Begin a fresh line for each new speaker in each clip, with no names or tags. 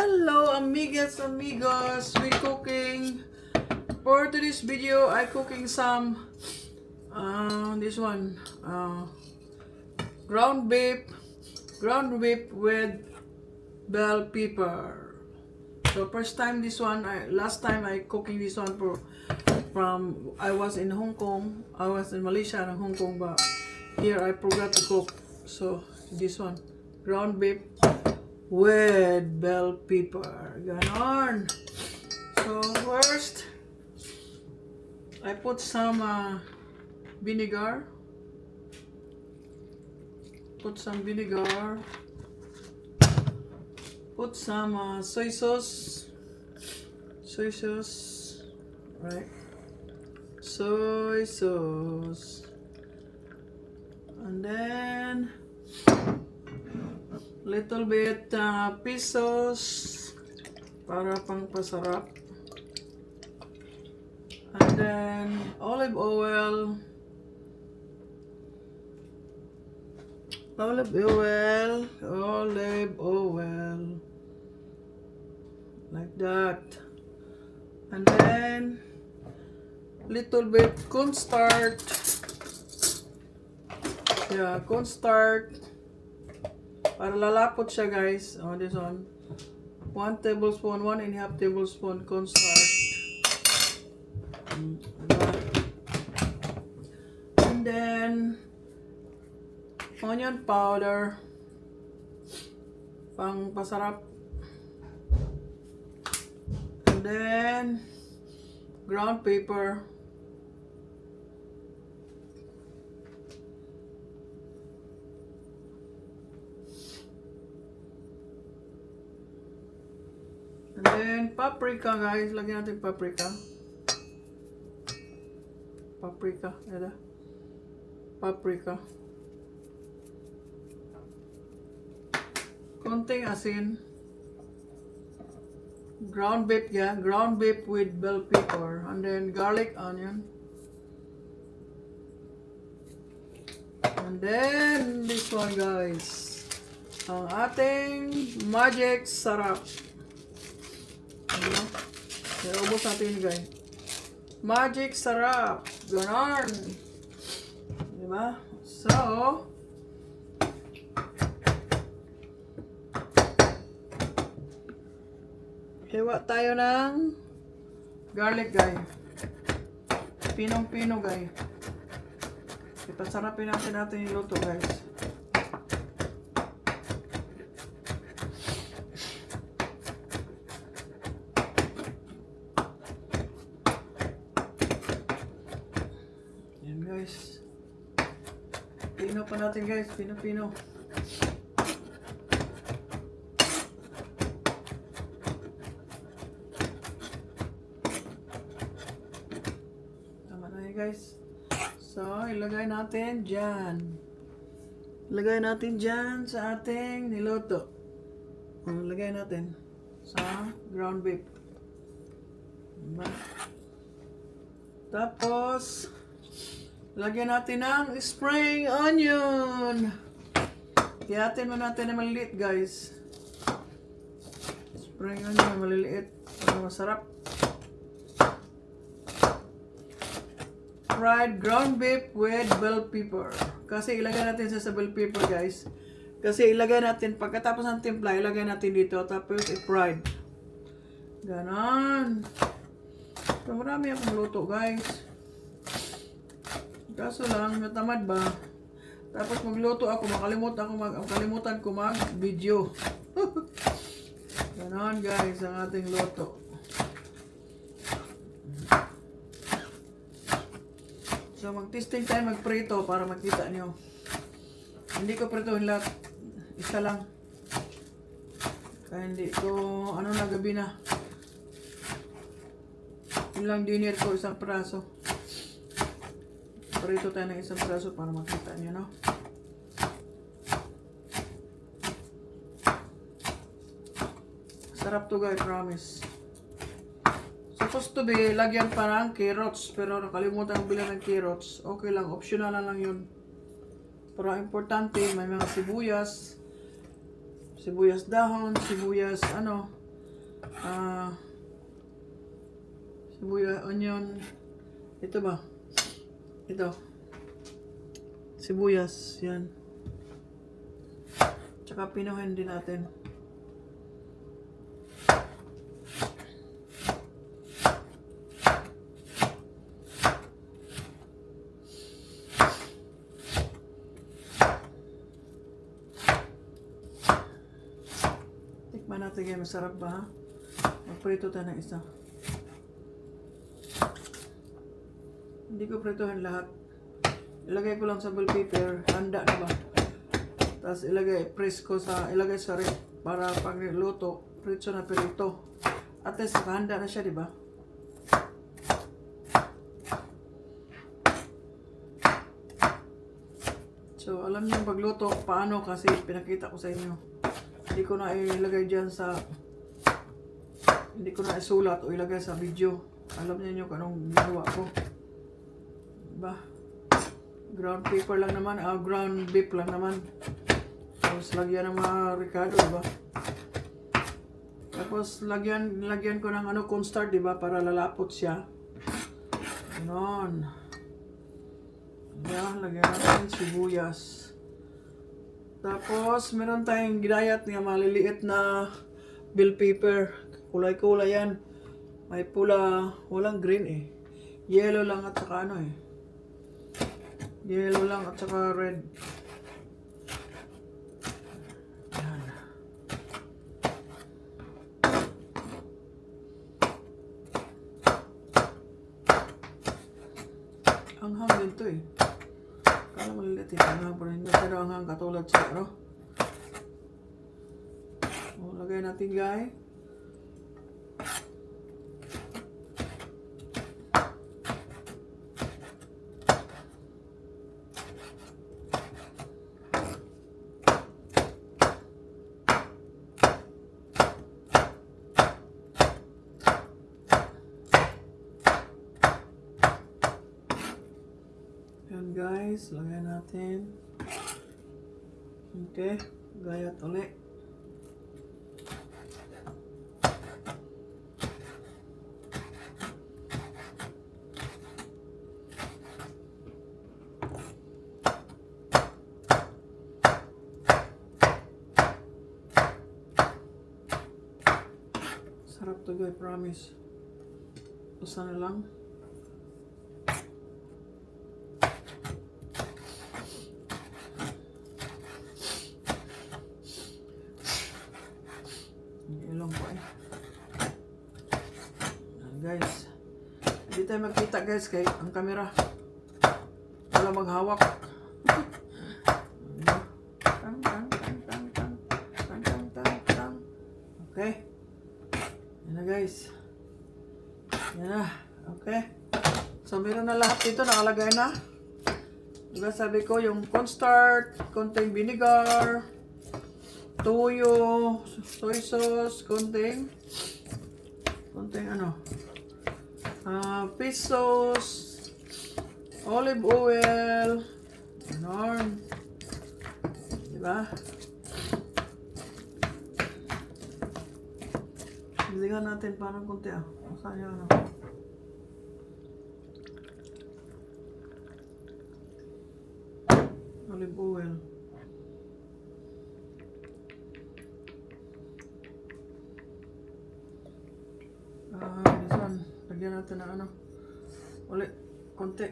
Hello amigas, amigos, we cooking. For today's video, I cooking some this one ground beef with bell pepper. So first time this one, last time I cooking this one from I was in Hong Kong, I was in Malaysia and Hong Kong, but here I forgot to cook. So this one, ground beef with bell pepper. Ganon. So first, I put some vinegar. Put some vinegar. Put some soy sauce. Soy sauce. Right. Soy sauce. And then little bit pesos para pang pasarap, and then olive oil, like that, and then little bit cornstarch, cornstarch. Para lalapot siya, guys. Oh, this one. 1 tablespoon, 1.5 tablespoon cornstarch. And then onion powder. Pang pasarap. And then ground pepper. And then paprika, guys. Lagyan natin paprika. Ito. Paprika. Konting asin. Ground beef, ground beef with bell pepper. And then garlic, onion. And then this one, guys. Ang ating magic sarap. Ubos natin, guys. Magic sarap. Ganon. Diba? So, hiwa tayo ng garlic, guys. Pinong-pino, guys. Ipasarapin natin yung luto, guys. Guys, pino pa natin, guys. Pino. Tama na yun, guys. So, ilagay natin dyan. Ilagay natin dyan sa ating niluto. Ilagay natin sa ground beef. Diba? Tapos lagyan natin ng spring onion. Hiyatin mo natin na maliliit, guys. Spring onion, maliliit. Masarap. Fried ground beef with bell pepper. Kasi ilagay natin sa bell pepper, guys. Kasi ilagay natin, pagkatapos ng timpla, ilagay natin dito. Tapos i-fried. Ganon. So, marami akong luto, guys. Kaso lang, natamad ba? Tapos magluto ako, makalimutan ko mag-video. Ganon, guys, ang ating luto. So, mag-testing tayo, mag-prito para makita nyo. Hindi ko pritohin lahat. Isa lang. Kaya hindi ko, na gabi na. Yun lang dinner ko, isang praso. Prito tayo ng isang praso para makita nyo, no? Sarap to, guys, promise. Supposed to be, lagyan pa ng carrots. Pero nakalimutan kong bilang ng carrots. Okay lang, optional na lang yun. Pero importante, may mga sibuyas dahon, sibuyas Sibuyas, onion. Ito ba? Ito. Sibuyas, yan. Tsaka pinuhin din natin. Tikman natin kayo, masarap ba ha? Magprito tayo ng isa. Hindi ko prituhin lahat. Ilagay ko lang sa bell pepper, handa na ba? Tapos ilagay sa rep para pag niluto, prito na perito. At least nakahanda na siya, di ba? So, alam niyo yung pagluto, paano kasi pinakita ko sa inyo. Hindi ko na ilagay dyan sa, hindi ko na isulat o ilagay sa video. Alam niyo kung anong ginawa ko. Diba? Ground pepper lang naman, ground beef lang naman. Tapos lagyan ng mga ricado, diba? Tapos lagyan ko ng cornstarch, diba? Para lalapot siya. Ganon. Yan, lagyan natin sibuyas. Tapos meron tayong ginayat nga maliliit na bell pepper. Kulay-kulay yan. May pula, walang green eh. Yellow lang at saka yellow lang at saka red. Yan. Anghang din to eh. Kala malilit eh. Anghang pa rin. Pero anghang katulad siya, no? O, lagay natin guys. Yan guys, lagyan natin. Okay, gayat ulit. Sarap to guys, promise. Usa na lang. Ilong po eh. Guys, hindi tayo magkita guys kay ang camera wala maghawak. Okay. Yan na guys. Yan na. Okay. So meron na lahat dito nakalagay na. Diba sabi ko yung cornstarch, konting vinegar, toyo, soy sauce, konting fish sauce, olive oil, ganon. Diba? Biligan natin parang konti Saan yung olive oil. This one. Lagyan natin na ulit, konti.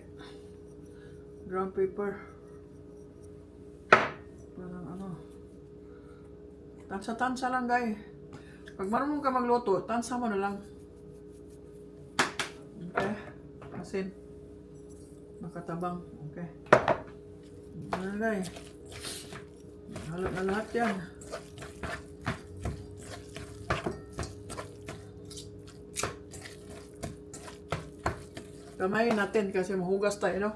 Ground pepper. Parang tansa-tansa lang guys. Pag marunong ka magluto, tansa mo na lang. Okay. Asin. Makatabang. Okay. Ano guys. Halot na lahat yan. Kamayin natin kasi mahugas tayo, no?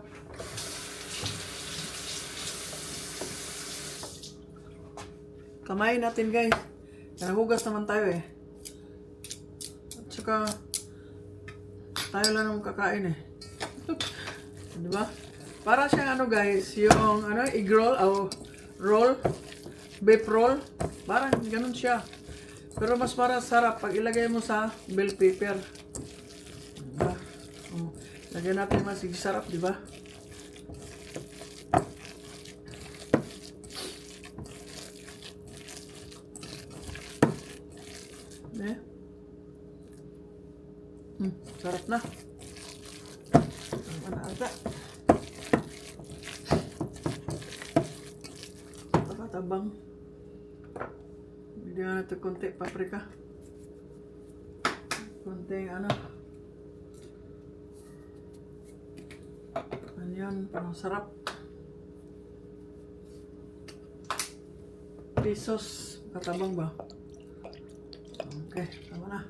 Kamayin natin, guys. Nahugas naman tayo eh. At saka tayo lang naman kakain eh. Diba? Para siyang guys, yung egg roll o roll, beef roll. Parang ganun siya. Pero mas para sarap pag ilagay mo sa bell pepper. Diba? Oh, lagyan natin mas sarap, di ba? Eh? Sarap na. Ano ata? Tabang. Bigyan natin konti paprika. Konting ano. Ano yun? Parang sarap. Pisos. Katabang ba? Okay. Tama na.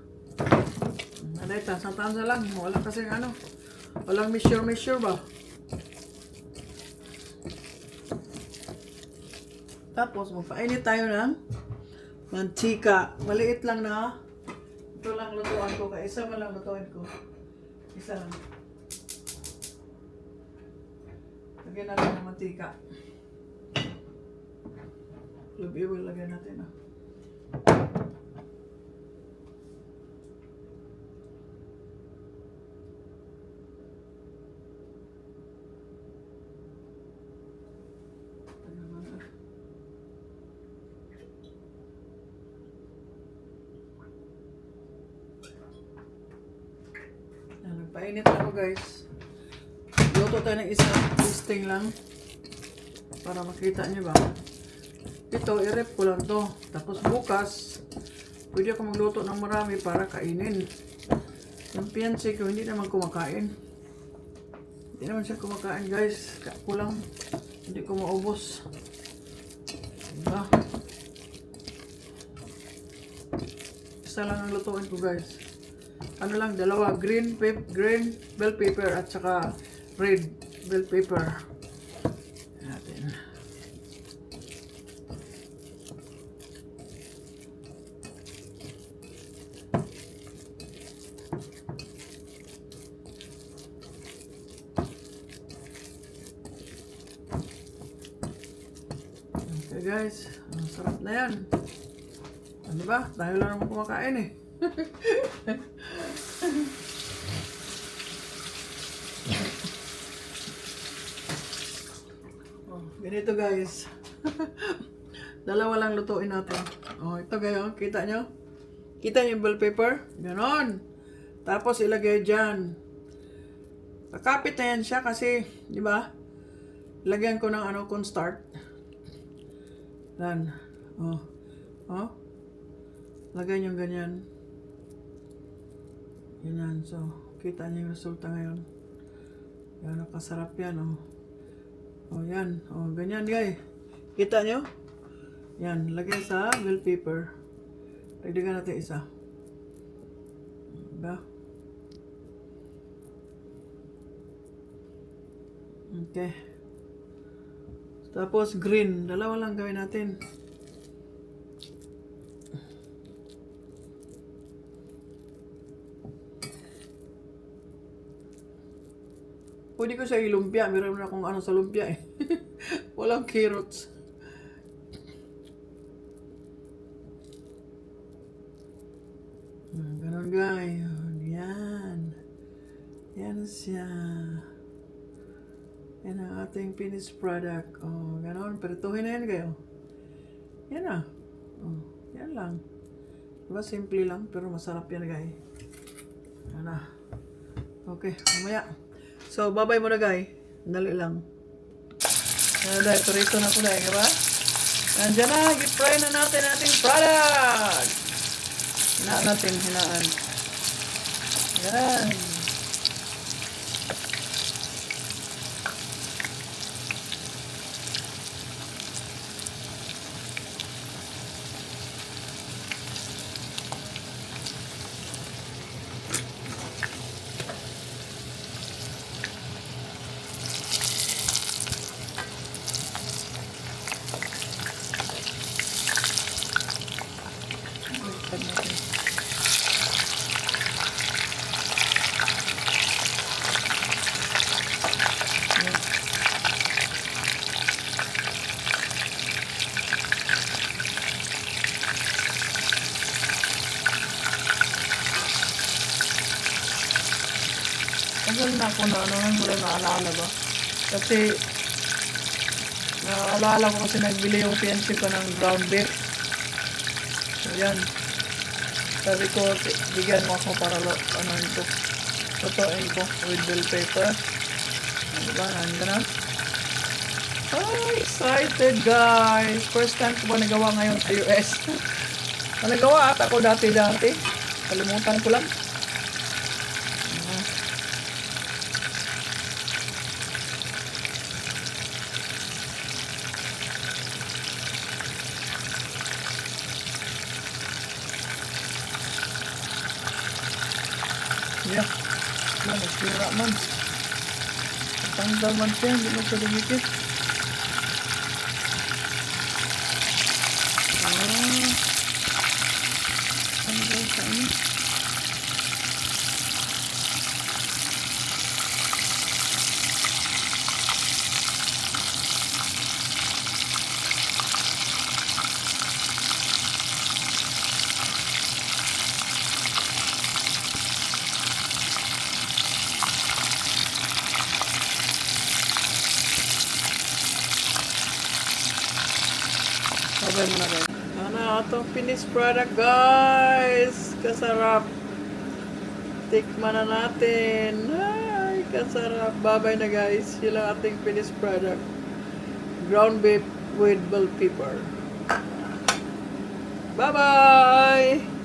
Aday, tansa-tansa lang. Wala kasi ano. Walang measure ba? Tapos, magpainit tayo ng mantika. Maliit lang na. Ito lang lutuan ko. Kaya isa man lang lutuin ko. Isa lang. Lagyan natin ng mantika. Lagyan natin. Nagpainit ako guys. Luto tayo ng isang tasting lang. Para makita nyo ba. Ito, i-rep ko lang to. Tapos bukas, pwede ako magluto ng marami para kainin. Yung fiancé ko, hindi naman kumakain. Hindi naman siya kumakain guys. Kulang. Hindi ko maubos. Diba? Isa lang ang lutuin ko guys. Ano lang, dalawa, green bell pepper at saka red bell pepper. Natin. Okay guys, ang sarap na yan. Ano ba? Tayo lang naman kumakain eh. Ganito guys. Dalawa lang lutuin natin. Oh, ito gayon. Kita nyo? Kita nyo yung bell pepper? Ganon. Tapos ilagay dyan. Kakapit na yan siya kasi, di ba? Lagyan ko ng ano, cornstarch. Yan. Oh. Oh. Lagyan nyo ganyan. Ganyan. So, kita nyo yung resulta ngayon. Yan, nakasarap yan, oh. Oh, yan. Oh, ganyan, guys. Kita nyo? Yan, lagay sa bell pepper. Dagdagan natin isa. Diba? Okay. Tapos green. Dalawa lang gawin natin. Pwede ko siya ilumpia. Meron na akong ano sa lumpia eh. Walang carrots. Ganon guys. Yan. Yan siya. Yan ang ating finished product. Oh, ganon. Perituhin na yan kayo. Yan na. Oh, yan lang. Diba simple lang pero masarap yan guys. Yan na. Okay, mamaya. So, bye-bye muna guys. Dali lang. Yan dahil, turito na po dahil, diba? Nandiyan na, i-fry na natin ating product. Hinaan natin, hinaan. Yan. Tagal na ako na ano, ngayon ko lang naalala ba? Kasi, naalala ko kasi nagbili yung fiancé ko ng ground beef. So, yan. Sabi ko, bigyan mo ako para ano ito. Tutuin ko with bell paper. Ano ba? Nandun na. Oh, excited guys! First time ko ba nagawa ngayon sa US? Nagawa ata ko dati-dati. Kalimutan ko lang. Yeah. Nagsira man. Tanggal man siya. Hindi mo siya dumikit. Tanggal sa ini. Sabay mo na guys. Ano itong finished product guys. Kasarap. Tikman na natin. Ay, kasarap. Bye-bye na guys. Yun lang ating finished product. Ground beef with bell pepper. Bye-bye!